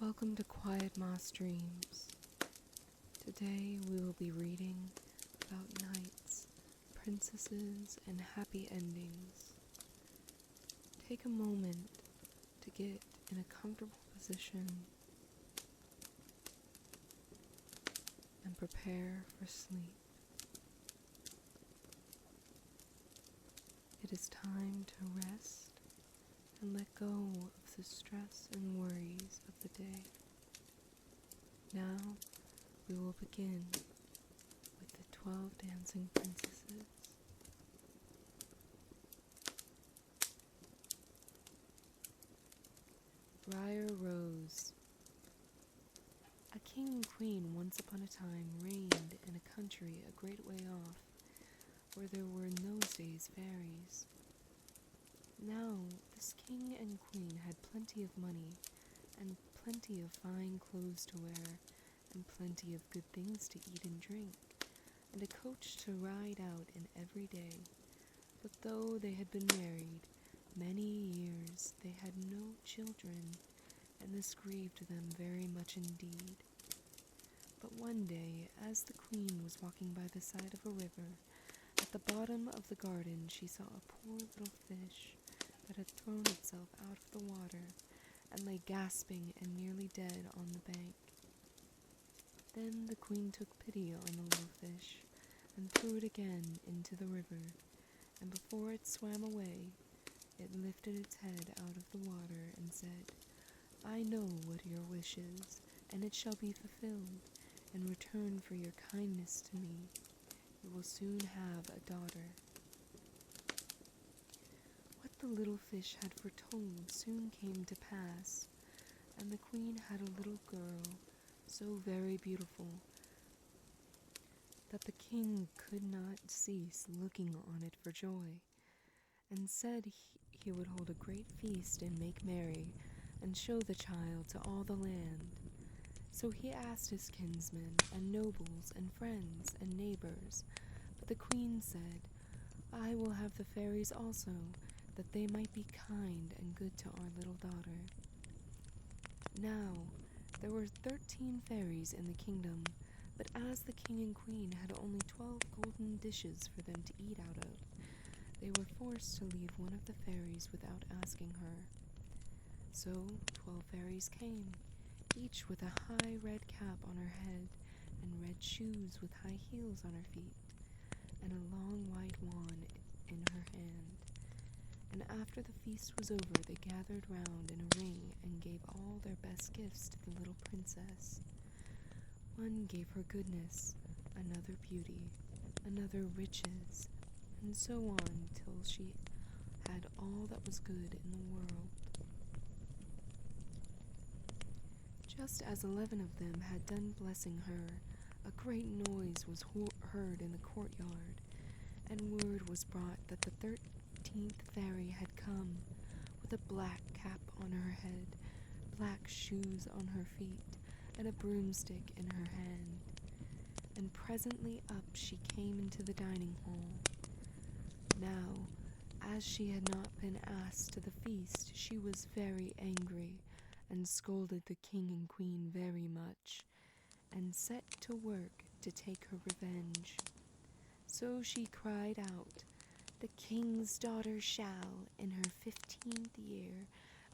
Welcome to Quiet Moss Dreams. Today we will be reading about knights, princesses, and happy endings. Take a moment to get in a comfortable position and prepare for sleep. It is time to rest and let go of the stress and worries of the day. Now we will begin with the 12 dancing princesses. Briar Rose. A king and queen once upon a time reigned in a country a great way off, where there were in those days fairies. Now, this king and queen had plenty of money, and plenty of fine clothes to wear, and plenty of good things to eat and drink, and a coach to ride out in every day. But though they had been married many years, they had no children, and this grieved them very much indeed. But one day, as the queen was walking by the side of a river, at the bottom of the garden she saw a poor little fish that had thrown itself out of the water and lay gasping and nearly dead on the bank. Then the queen took pity on the little fish and threw it again into the river, and before it swam away, it lifted its head out of the water and said, "I know what your wish is, and it shall be fulfilled. In return for your kindness to me, you will soon have a daughter." What the little fish had foretold soon came to pass, and the queen had a little girl, so very beautiful that the king could not cease looking on it for joy, and said he would hold a great feast and make merry, and show the child to all the land. So he asked his kinsmen, and nobles, and friends, and neighbors, but the queen said, "I will have the fairies also, that they might be kind and good to our little daughter." Now, there were 13 fairies in the kingdom, but as the king and queen had only 12 golden dishes for them to eat out of, they were forced to leave one of the fairies without asking her. So 12 fairies came, each with a high red cap on her head, and red shoes with high heels on her feet, and a long white wand in her hand. And after the feast was over, they gathered round in a ring and gave all their best gifts to the little princess. One gave her goodness, another beauty, another riches, and so on till she had all that was good in the world. Just as 11 of them had done blessing her, a great noise was heard in the courtyard, and word was brought that the 13th fairy had come, with a black cap on her head, black shoes on her feet, and a broomstick in her hand. And presently up she came into the dining hall. Now, as she had not been asked to the feast, she was very angry, and scolded the king and queen very much, and set to work to take her revenge. So she cried out, "The king's daughter shall, in her 15th year,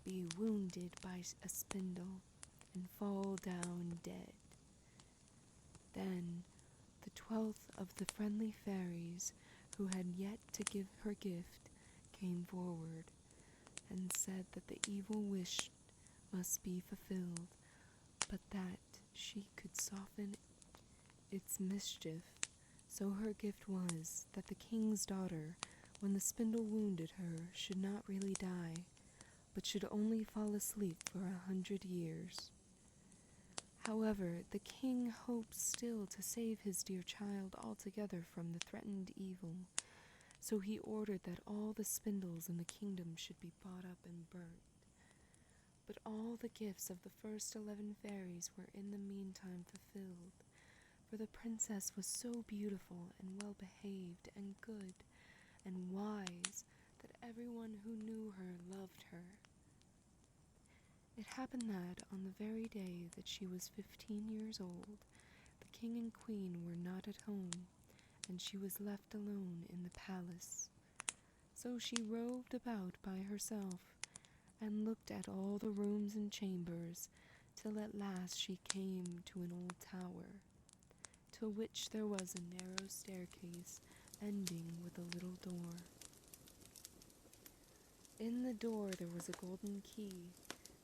be wounded by a spindle, and fall down dead." Then the 12th of the friendly fairies, who had yet to give her gift, came forward, and said that the evil wish must be fulfilled, but that she could soften its mischief. So her gift was that the king's daughter, when the spindle wounded her, should not really die, but should only fall asleep for 100 years. However, the king hoped still to save his dear child altogether from the threatened evil, so he ordered that all the spindles in the kingdom should be bought up and burnt. But all the gifts of the first 11 fairies were in the meantime fulfilled, for the princess was so beautiful and well behaved and good and wise that everyone who knew her loved her. It happened that, on the very day that she was 15 years old, the king and queen were not at home, and she was left alone in the palace. So she roved about by herself, and looked at all the rooms and chambers, till at last she came to an old tower, to which there was a narrow staircase ending with a little door. In the door there was a golden key,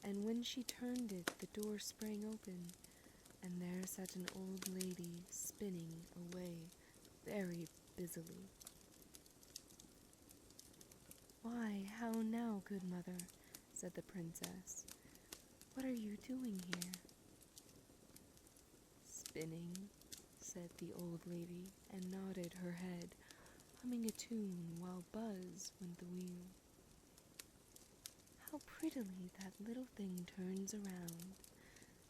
and when she turned it, the door sprang open, and there sat an old lady spinning away very busily. "Why, how now, good mother?" said the princess. "What are you doing here?" "Spinning," said the old lady, and nodded her head, humming a tune while buzz went the wheel. "How prettily that little thing turns around,"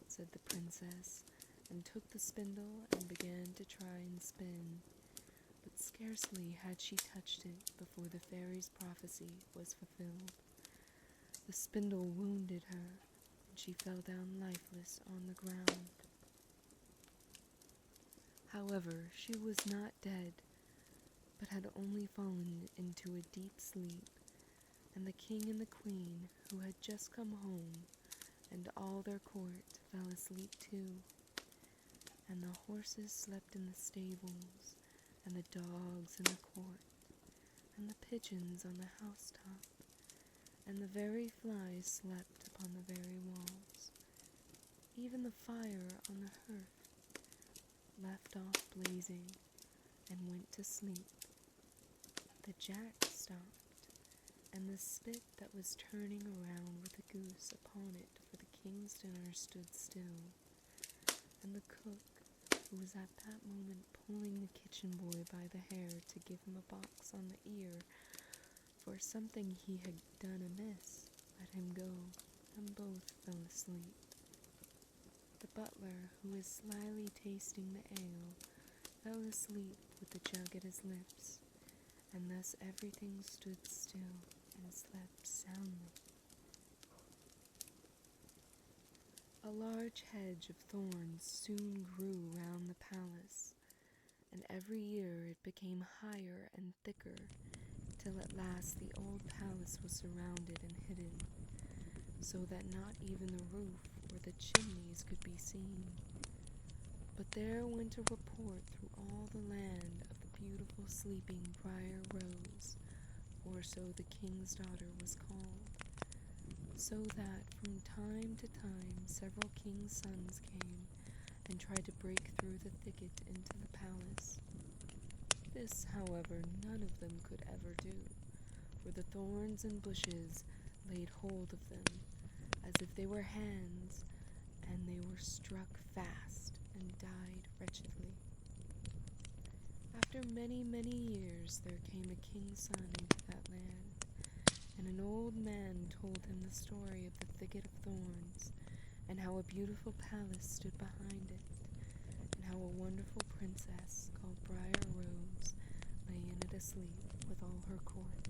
said the princess, and took the spindle and began to try and spin. But scarcely had she touched it before the fairy's prophecy was fulfilled. The spindle wounded her, and she fell down lifeless on the ground. However, she was not dead, but had only fallen into a deep sleep, and the king and the queen, who had just come home, and all their court, fell asleep too, and the horses slept in the stables, and the dogs in the court, and the pigeons on the housetop, and the very flies slept upon the very walls. Even the fire on the hearth left off blazing and went to sleep. The jack stopped, and the spit that was turning around with the goose upon it for the king's dinner stood still, and the cook, who was at that moment pulling the kitchen boy by the hair to give him a box on the ear for something he had done amiss, let him go, and both fell asleep. The butler, who was slyly tasting the ale, fell asleep with the jug at his lips, and thus everything stood still and slept soundly. A large hedge of thorns soon grew round the palace, and every year it became higher and thicker, till at last the old palace was surrounded and hidden, so that not even the roof or the chimneys could be seen. But there went a report through all the land of the beautiful sleeping Briar Rose, for so the king's daughter was called, so that from time to time several king's sons came and tried to break through the thicket into the palace. This, however, none of them could ever do, for the thorns and bushes laid hold of them, as if they were hands, and they were struck fast and died wretchedly. After many, many years there came a king's son into that land, and an old man told him the story of the thicket of thorns, and how a beautiful palace stood behind it, and how a wonderful princess called Briar Rose lay in it asleep with all her court.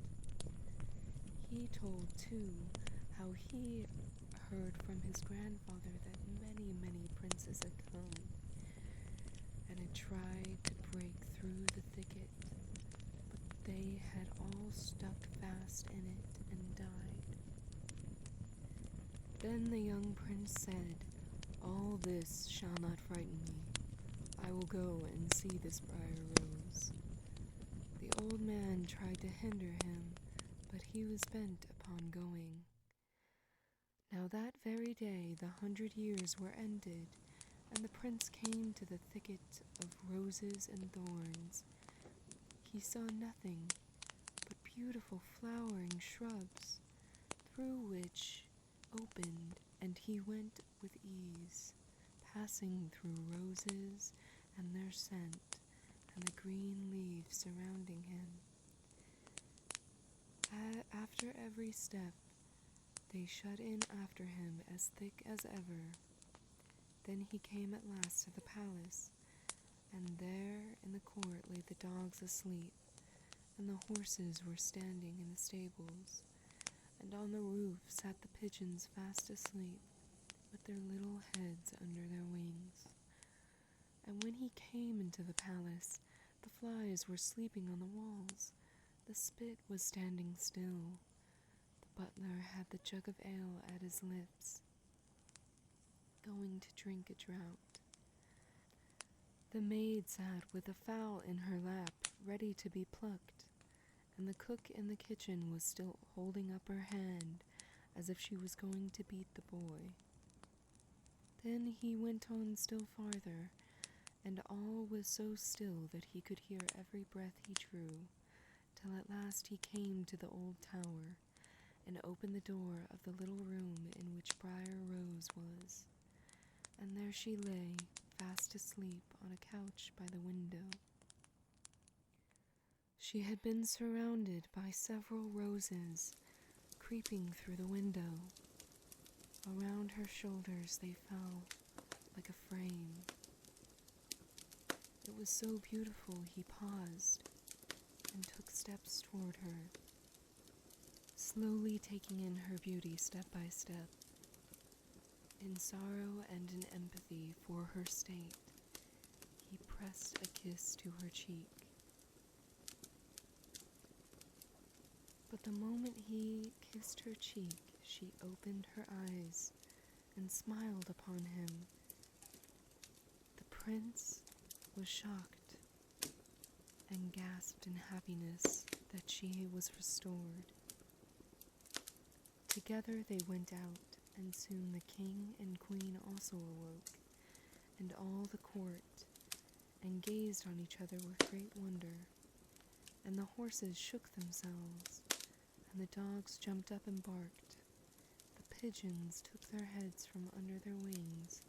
He told, too, how he heard from his grandfather that many, many princes had come, and had tried to break through the thicket, but they had all stuck fast in it and died. Then the young prince said, "All this shall not frighten me. I will go and see this Briar Rose." The old man tried to hinder him, but he was bent upon going. Now that very day the 100 years were ended, and the prince came to the thicket of roses and thorns. He saw nothing but beautiful flowering shrubs, through which opened, and he went with ease, passing through roses and their scent, and the green leaves surrounding him. After every step, they shut in after him as thick as ever. Then he came at last to the palace, and there in the court lay the dogs asleep, and the horses were standing in the stables, and on the roof sat the pigeons fast asleep, with their little heads under their wings. And when he came into the palace, the flies were sleeping on the walls, the spit was standing still, the butler had the jug of ale at his lips, going to drink a draught. The maid sat with a fowl in her lap, ready to be plucked, and the cook in the kitchen was still holding up her hand as if she was going to beat the boy. Then he went on still farther, and all was so still that he could hear every breath he drew, till at last he came to the old tower, and opened the door of the little room in which Briar Rose was, and there she lay, fast asleep on a couch by the window. She had been surrounded by several roses, creeping through the window. Around her shoulders they fell like a frame. It was so beautiful he paused and took steps toward her, slowly taking in her beauty step by step. In sorrow and in empathy for her state, he pressed a kiss to her cheek. But the moment he kissed her cheek, she opened her eyes and smiled upon him. The prince was shocked and gasped in happiness that she was restored. Together they went out, and soon the king and queen also awoke, and all the court, and gazed on each other with great wonder. And the horses shook themselves, and the dogs jumped up and barked. The pigeons took their heads from under their wings,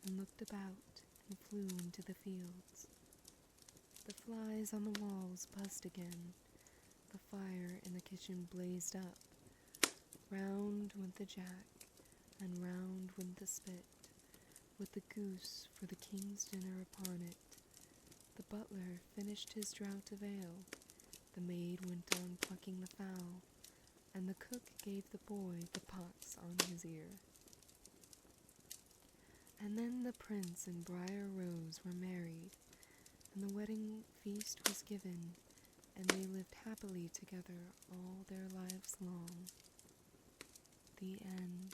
and looked about, and flew into the fields. The flies on the walls buzzed again. The fire in the kitchen blazed up. Round went the jack, and round went the spit, with the goose for the king's dinner upon it. The butler finished his draught of ale, the maid went on plucking the fowl, and the cook gave the boy the pox on his ear. And then the prince and Briar Rose were married, and the wedding feast was given, and they lived happily together all their lives long. The end.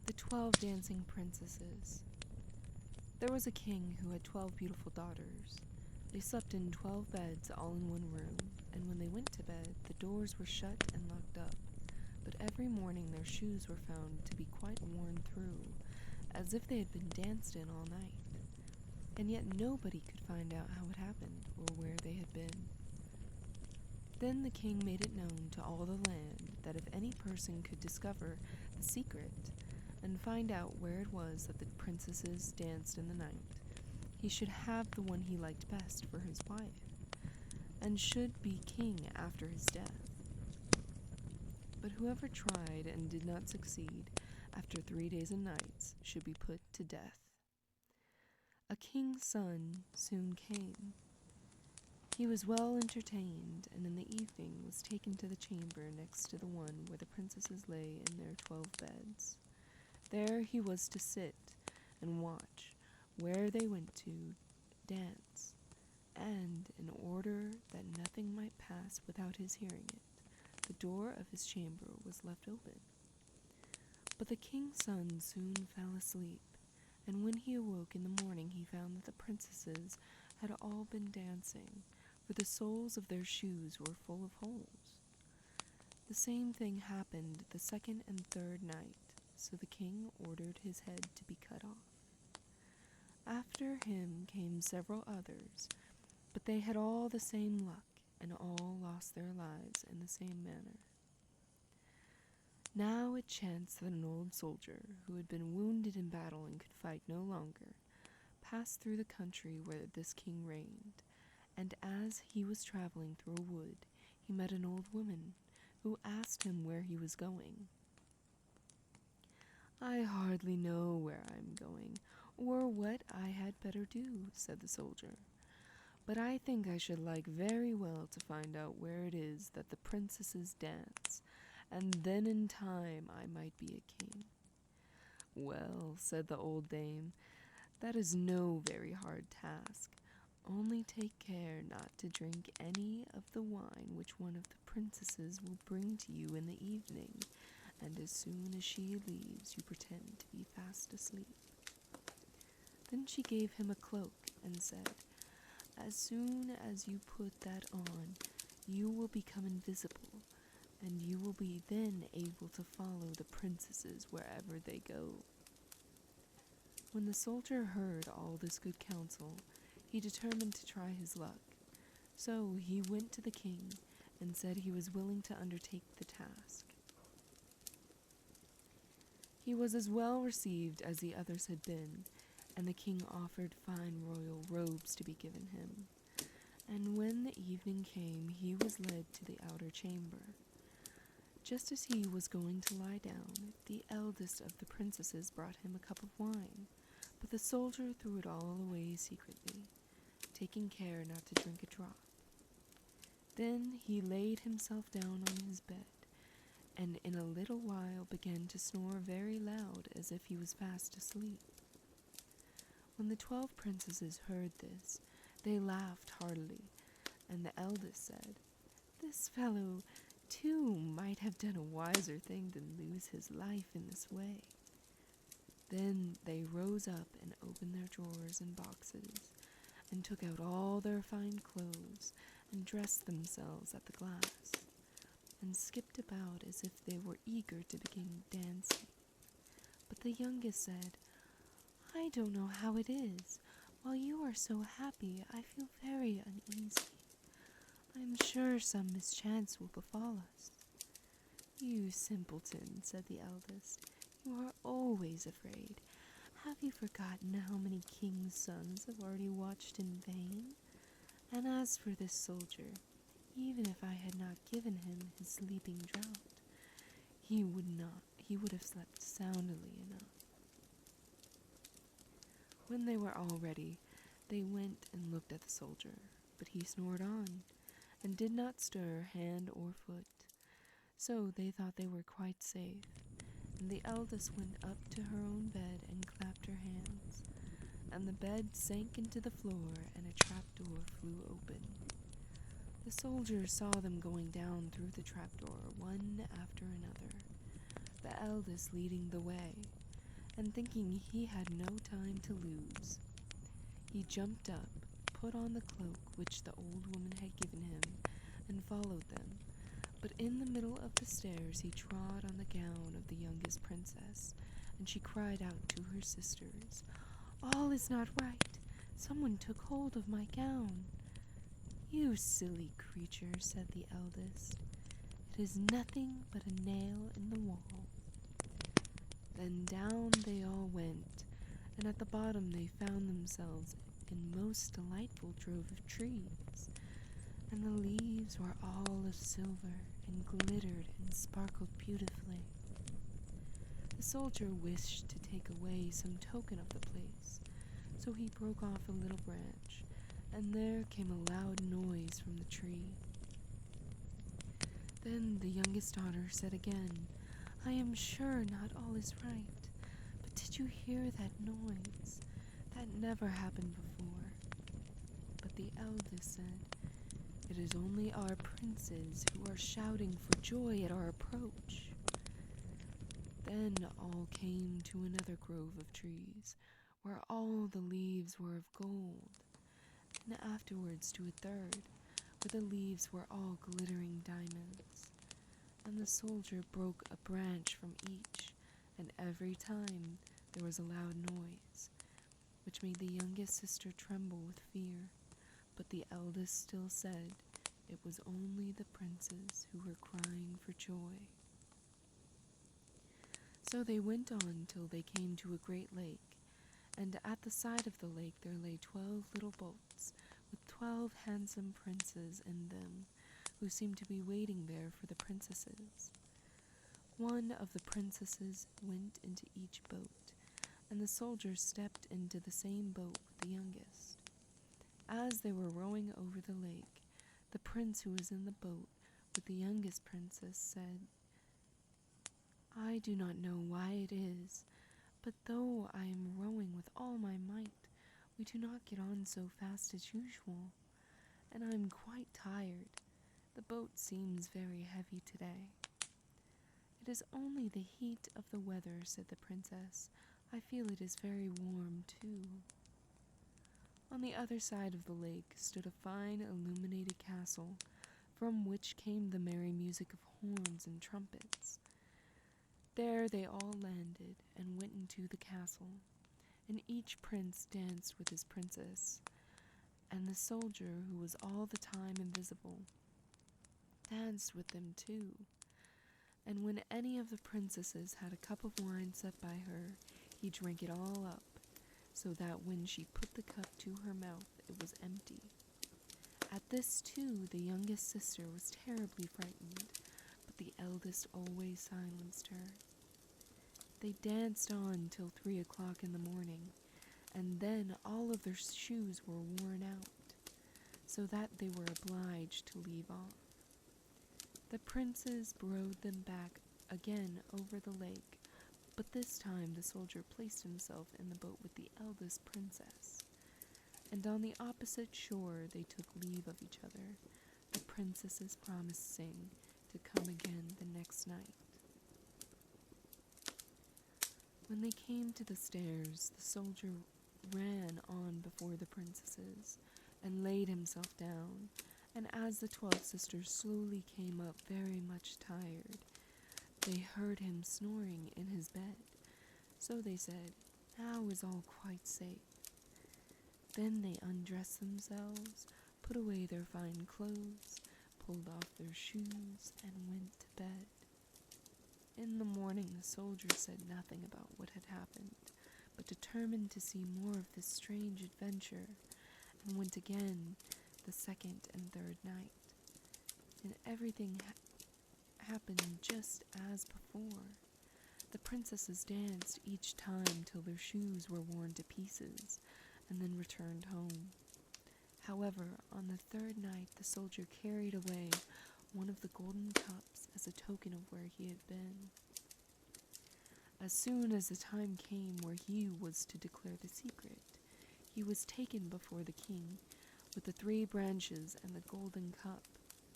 The 12 Dancing Princesses. There was a king who had 12 beautiful daughters. They slept in 12 beds all in one room, and when they went to bed, the doors were shut and locked up. But every morning their shoes were found to be quite worn through, as if they had been danced in all night. And yet nobody could find out how it happened or where they had been. Then the king made it known to all the land that if any person could discover the secret and find out where it was that the princesses danced in the night, he should have the one he liked best for his wife, and should be king after his death. But whoever tried and did not succeed after 3 days and nights should be put to death. A king's son soon came. He was well entertained, and in the evening was taken to the chamber next to the one where the princesses lay in their 12 beds. There he was to sit and watch where they went to dance, and in order that nothing might pass without his hearing it, the door of his chamber was left open. But the king's son soon fell asleep, and when he awoke in the morning he found that the princesses had all been dancing, for the soles of their shoes were full of holes. The same thing happened the second and third night, so the king ordered his head to be cut off. After him came several others, but they had all the same luck, and all lost their lives in the same manner. Now it chanced that an old soldier, who had been wounded in battle and could fight no longer, passed through the country where this king reigned, and as he was traveling through a wood, he met an old woman, who asked him where he was going. "I hardly know where I am going, or what I had better do," said the soldier, "but I think I should like very well to find out where it is that the princesses dance, and then in time I might be a king." "Well," said the old dame, "that is no very hard task. Only take care not to drink any of the wine which one of the princesses will bring to you in the evening, and as soon as she leaves you pretend to be fast asleep." Then she gave him a cloak and said, "As soon as you put that on, you will become invisible, and you will be then able to follow the princesses wherever they go." When the soldier heard all this good counsel, he determined to try his luck. So he went to the king and said he was willing to undertake the task. He was as well received as the others had been, and the king offered fine royal robes to be given him. And when the evening came, he was led to the outer chamber. Just as he was going to lie down, the eldest of the princesses brought him a cup of wine, but the soldier threw it all away secretly, taking care not to drink a drop. Then he laid himself down on his bed, and in a little while began to snore very loud as if he was fast asleep. When the 12 princesses heard this, they laughed heartily, and the eldest said, "This fellow, too, might have done a wiser thing than lose his life in this way." Then they rose up and opened their drawers and boxes, and took out all their fine clothes, and dressed themselves at the glass, and skipped about as if they were eager to begin dancing. But the youngest said, "I don't know how it is. While you are so happy, I feel very uneasy. I am sure some mischance will befall us." "You simpleton," said the eldest, "you are always afraid. Have you forgotten how many kings' sons have already watched in vain? And as for this soldier, even if I had not given him his sleeping draught, he would have slept soundly enough." When they were all ready, they went and looked at the soldier, but he snored on, and did not stir hand or foot. So they thought they were quite safe, and the eldest went up to her own bed and clapped her hands, and the bed sank into the floor, and a trapdoor flew open. The soldier saw them going down through the trapdoor, one after another, the eldest leading the way, and thinking he had no time to lose, he jumped up, put on the cloak which the old woman had given him, and followed them. But in the middle of the stairs he trod on the gown of the youngest princess, and she cried out to her sisters, "All is not right. Someone took hold of my gown." "You silly creature," said the eldest, "it is nothing but a nail in the wall." Then down they all went, and at the bottom they found themselves in most delightful drove of trees, and the leaves were all of silver, and glittered and sparkled beautifully. The soldier wished to take away some token of the place, so he broke off a little branch, and there came a loud noise from the tree. Then the youngest daughter said again, "I am sure not all is right. did you hear that noise? That never happened before." But the eldest said, "It is only our princes who are shouting for joy at our approach." Then all came to another grove of trees, where all the leaves were of gold, and afterwards to a third, where the leaves were all glittering diamonds. And the soldier broke a branch from each, and every time there was a loud noise, which made the youngest sister tremble with fear, but the eldest still said it was only the princes who were crying for joy. So they went on till they came to a great lake, and at the side of the lake there lay 12 little boats, with 12 handsome princes in them, who seemed to be waiting there for the princesses. One of the princesses went into each boat, and the soldier stepped into the same boat with the youngest. As they were rowing over the lake, the prince who was in the boat with the youngest princess said, "I do not know why it is, but though I am rowing with all my might, we do not get on so fast as usual, and I am quite tired. The boat seems very heavy today." "It is only the heat of the weather," said the princess. "I feel it is very warm, too." On the other side of the lake stood a fine illuminated castle, from which came the merry music of horns and trumpets. There they all landed and went into the castle, and each prince danced with his princess, and the soldier, who was all the time invisible, danced with them too. And when any of the princesses had a cup of wine set by her, he drank it all up, so that when she put the cup to her mouth, it was empty. At this too, the youngest sister was terribly frightened, but the eldest always silenced her. They danced on till 3 o'clock in the morning, and then all of their shoes were worn out, so that they were obliged to leave off. The princes rowed them back again over the lake, but this time the soldier placed himself in the boat with the eldest princess, and on the opposite shore they took leave of each other, the princesses promising to come again the next night. When they came to the stairs, the soldier ran on before the princesses and laid himself down, and as the 12 sisters slowly came up very much tired, they heard him snoring in his bed. So they said, "Now is all quite safe." Then they undressed themselves, put away their fine clothes, pulled off their shoes, and went to bed. In the morning the soldier said nothing about what had happened, but determined to see more of this strange adventure, and went again the second and third night. And everything happened just as before. The princesses danced each time till their shoes were worn to pieces, and then returned home. However, on the third night the soldier carried away one of the golden cups as a token of where he had been. As soon as the time came where he was to declare the secret, he was taken before the king with the 3 branches and the golden cup,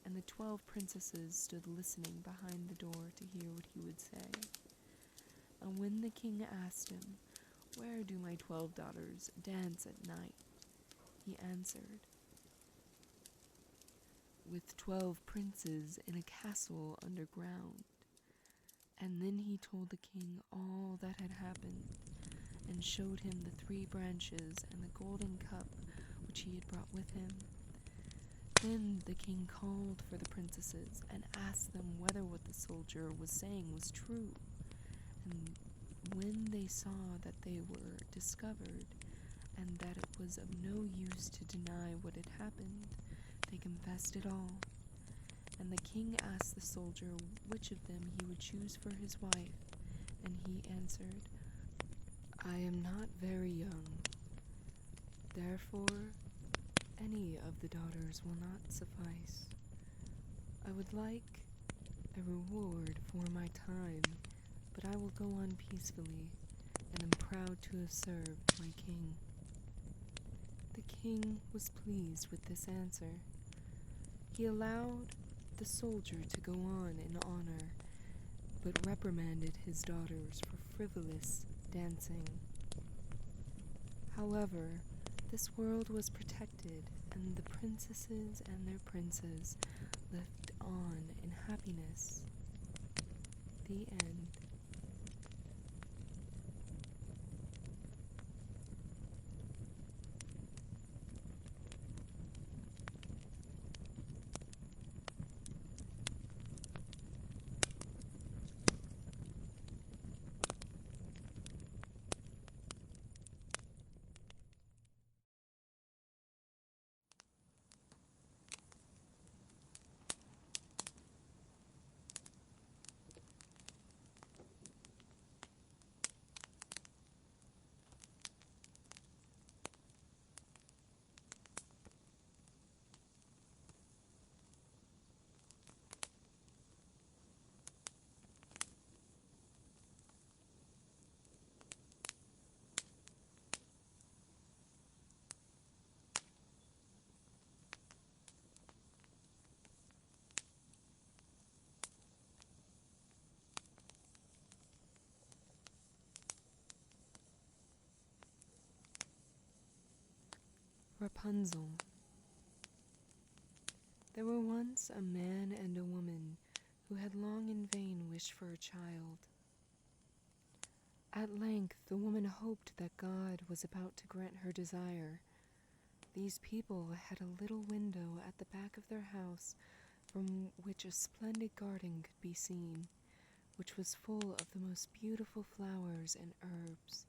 and the 12 princesses stood listening behind the door to hear what he would say. And when the king asked him, "Where do my 12 daughters dance at night?" he answered, "With 12 princes in a castle underground." And then he told the king all that had happened, and showed him the 3 branches and the golden cup which he had brought with him. Then the king called for the princesses and asked them whether what the soldier was saying was true. And when they saw that they were discovered, and that it was of no use to deny what had happened, they confessed it all. And the king asked the soldier which of them he would choose for his wife, and he answered, "I am not very young. Therefore, any of the daughters will not suffice. I would like a reward for my time, but I will go on peacefully and am proud to have served my king." The king was pleased with this answer. He allowed the soldier to go on in honor, but reprimanded his daughters for frivolous dancing. However, this world was protected, and the princesses and their princes lived on in happiness. The end. Rapunzel. There were once a man and a woman who had long in vain wished for a child. At length the woman hoped that God was about to grant her desire. These people had a little window at the back of their house from which a splendid garden could be seen, which was full of the most beautiful flowers and herbs.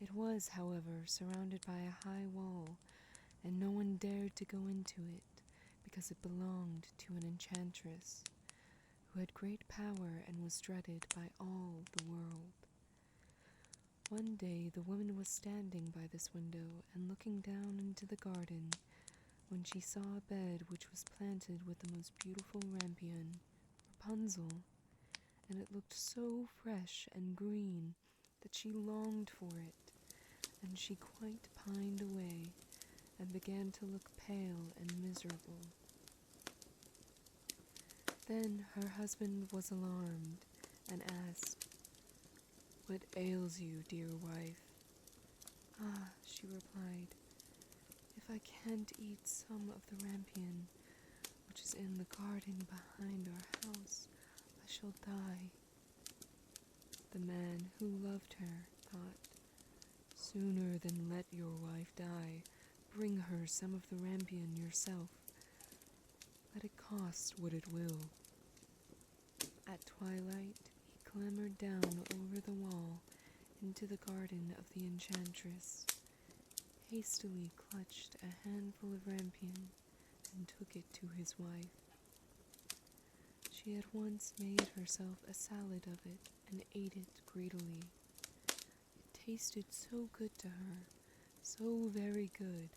It was, however, surrounded by a high wall, and no one dared to go into it, because it belonged to an enchantress, who had great power and was dreaded by all the world. One day the woman was standing by this window and looking down into the garden, when she saw a bed which was planted with the most beautiful rampion, Rapunzel, and it looked so fresh and green that she longed for it, and she quite pined away, and began to look pale and miserable. Then her husband was alarmed, and asked, "What ails you, dear wife?" "Ah," she replied, "if I can't eat some of the rampion which is in the garden behind our house, I shall die." The man, who loved her, thought, "Sooner than let your wife die, bring her some of the rampion yourself, let it cost what it will." At twilight he clambered down over the wall into the garden of the enchantress, hastily clutched a handful of rampion, and took it to his wife. She at once made herself a salad of it and ate it greedily. It tasted so good to her, so very good,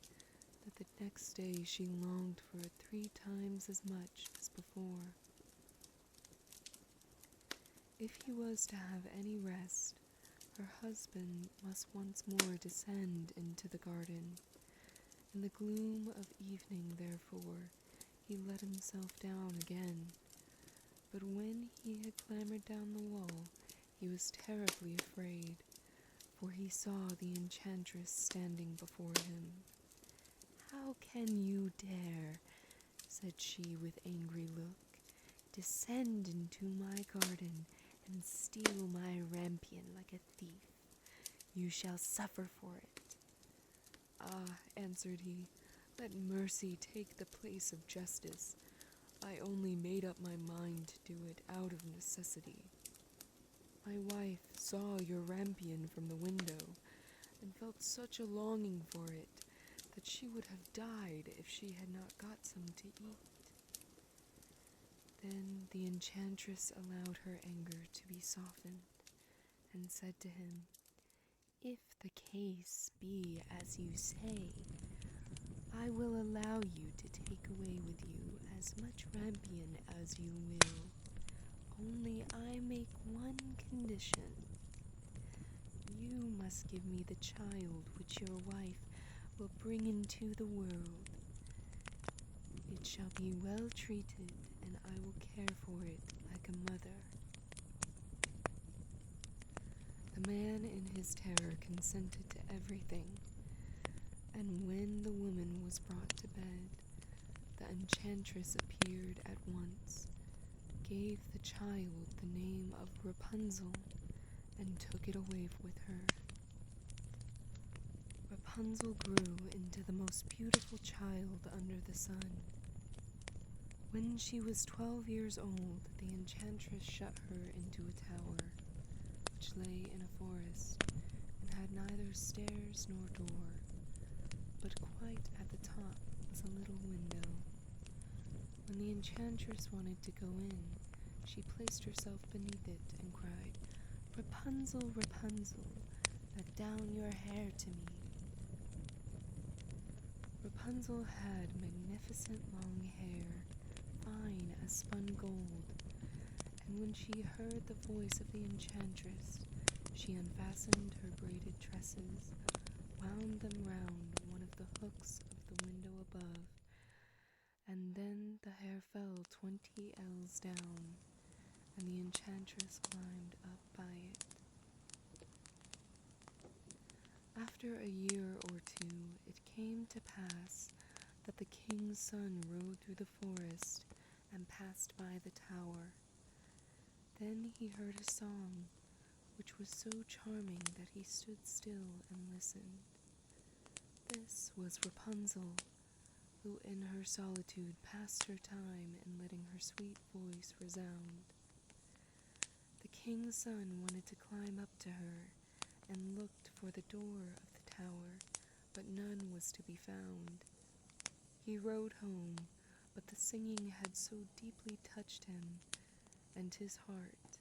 that the next day she longed for it 3 times as much as before. If he was to have any rest, her husband must once more descend into the garden. In the gloom of evening, therefore, he let himself down again. But when he had clambered down the wall, he was terribly afraid, for he saw the enchantress standing before him. "How can you dare," said she with angry look, "descend into my garden and steal my rampion like a thief? You shall suffer for it." "Ah," answered he, "let mercy take the place of justice. I only made up my mind to do it out of necessity. My wife saw your rampion from the window, and felt such a longing for it that she would have died if she had not got some to eat." Then the enchantress allowed her anger to be softened, and said to him, "If the case be as you say, I will allow you to take away with you as much rampion as you will. Only I make one condition. you must give me the child which your wife will bring into the world. It shall be well treated, and I will care for it like a mother." The man in his terror consented to everything, and when the woman was brought to bed, the enchantress appeared at once, gave the child the name of Rapunzel, and took it away with her. Rapunzel grew into the most beautiful child under the sun. When she was 12 years old, the enchantress shut her into a tower, which lay in a forest, and had neither stairs nor door, but quite at the top was a little window. When the enchantress wanted to go in, she placed herself beneath it and cried, "Rapunzel, Rapunzel, let down your hair to me." Rapunzel had magnificent long hair, fine as spun gold, and when she heard the voice of the enchantress, she unfastened her braided tresses, wound them round one of the hooks of the window above, and then the hair fell 20 ells down, and the enchantress climbed up by it. After a year or two, it came to pass that the king's son rode through the forest and passed by the tower. Then he heard a song, which was so charming that he stood still and listened. This was Rapunzel, who in her solitude passed her time in letting her sweet voice resound. The king's son wanted to climb up to her, and looked for the door of the tower, but none was to be found. He rode home, but the singing had so deeply touched him and his heart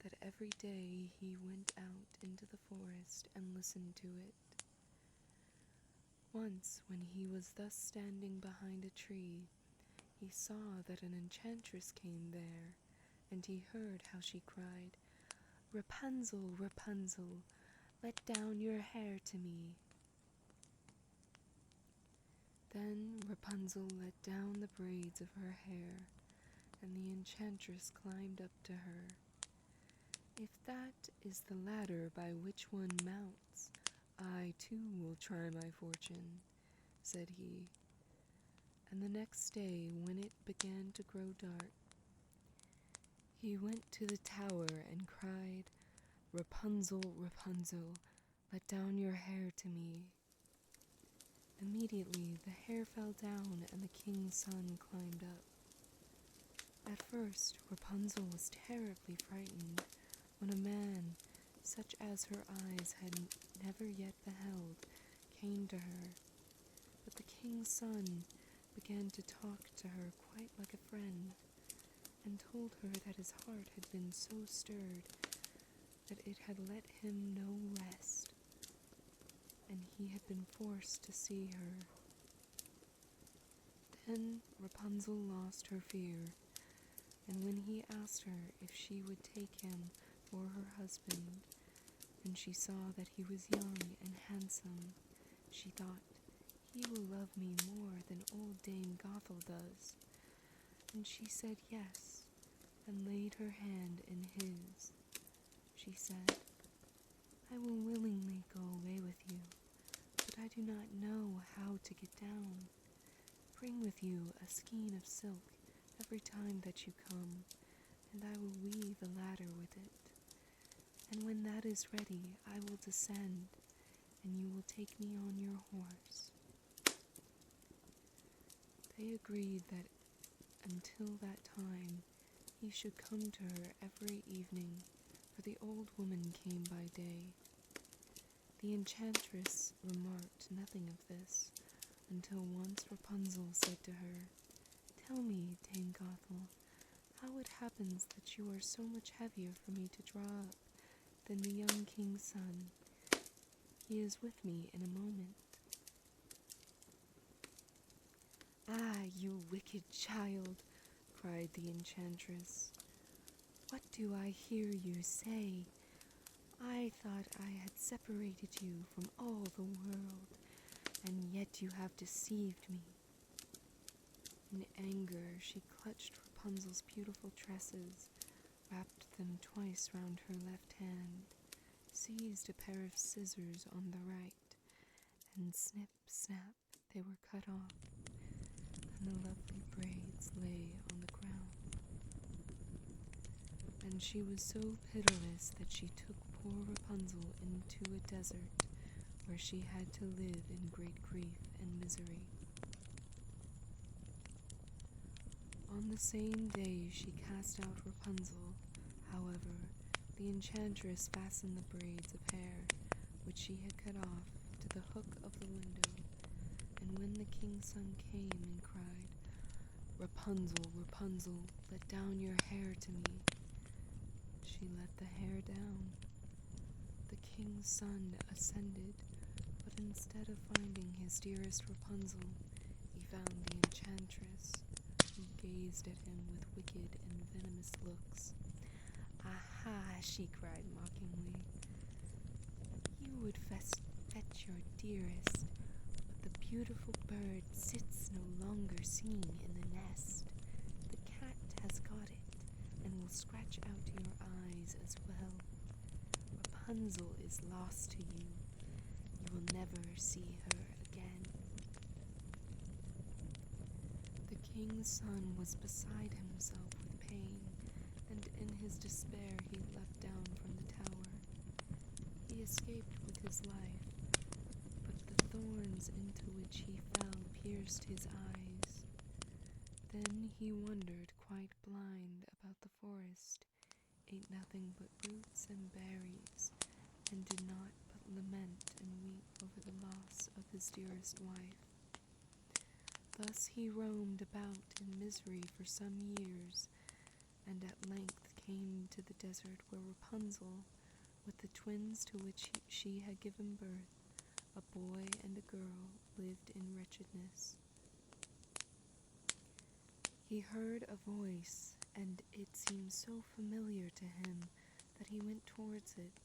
that every day he went out into the forest and listened to it. Once, when he was thus standing behind a tree, he saw that an enchantress came there, and he heard how she cried, "Rapunzel, Rapunzel, let down your hair to me." Then Rapunzel let down the braids of her hair, and the enchantress climbed up to her. "If that is the ladder by which one mounts, I too will try my fortune," said he. And the next day, when it began to grow dark, he went to the tower and cried, "Rapunzel, Rapunzel, let down your hair to me." Immediately the hair fell down, and the king's son climbed up. At first Rapunzel was terribly frightened when a man, such as her eyes had never yet beheld, came to her. But the king's son began to talk to her quite like a friend, and told her that his heart had been so stirred that it had let him no rest, and he had been forced to see her. Then Rapunzel lost her fear, and when he asked her if she would take him for her husband, and she saw that he was young and handsome, she thought, "He will love me more than old Dame Gothel does." And she said yes, and laid her hand in his. She said, "I will willingly go away with you, but I do not know how to get down. Bring with you a skein of silk every time that you come, and I will weave a ladder with it. And when that is ready, I will descend, and you will take me on your horse." They agreed that until that time he should come to her every evening, for the old woman came by day. The enchantress remarked nothing of this, until once Rapunzel said to her, "Tell me, Dame Gothel, how it happens that you are so much heavier for me to draw up than the young king's son. He is with me in a moment." "Ah, you wicked child," cried the enchantress. "What do I hear you say? I thought I had separated you from all the world, and yet you have deceived me. In anger, she clutched Rapunzel's beautiful tresses, wrapped them twice round her left hand, seized a pair of scissors on the right, and snip, snap, they were cut off, and the lovely braids lay on the ground. And she was so pitiless that she took poor Rapunzel into a desert, where she had to live in great grief and misery. On the same day she cast out Rapunzel. However, the enchantress fastened the braids of hair, which she had cut off, to the hook of the window, and when the king's son came and cried, "Rapunzel, Rapunzel, let down your hair to me," she let the hair down. The king's son ascended, but instead of finding his dearest Rapunzel, he found the enchantress, who gazed at him with wicked and venomous looks. "Aha!" she cried mockingly. "You would fetch your dearest, but the beautiful bird sits no longer seen in the nest. The cat has got it, and will scratch out your eyes as well. Rapunzel is lost to you. You will never see her again." The king's son was beside himself with pain, and in his despair he leapt down from the tower. He escaped with his life, but the thorns into which he fell pierced his eyes. Then he wandered quite blind about the forest, ate nothing but roots and berries, and did not but lament and weep over the loss of his dearest wife. Thus he roamed about in misery for some years, and at length came to the desert where Rapunzel, with the twins to which she had given birth, a boy and a girl, lived in wretchedness. He heard a voice, and it seemed so familiar to him that he went towards it,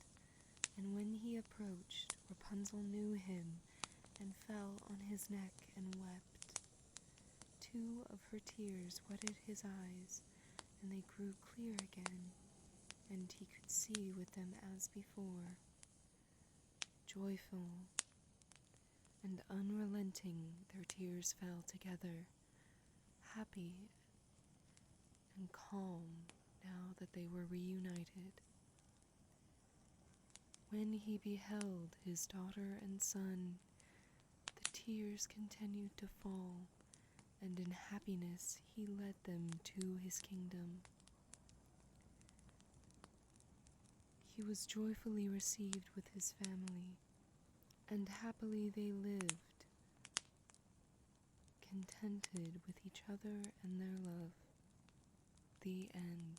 and when he approached, Rapunzel knew him and fell on his neck and wept. 2 of her tears wetted his eyes, and they grew clear again, and he could see with them as before. Joyful and unrelenting, their tears fell together, happy and calm now that they were reunited. When he beheld his daughter and son, the tears continued to fall, and in happiness he led them to his kingdom. He was joyfully received with his family, and happily they lived, contented with each other and their love. The end.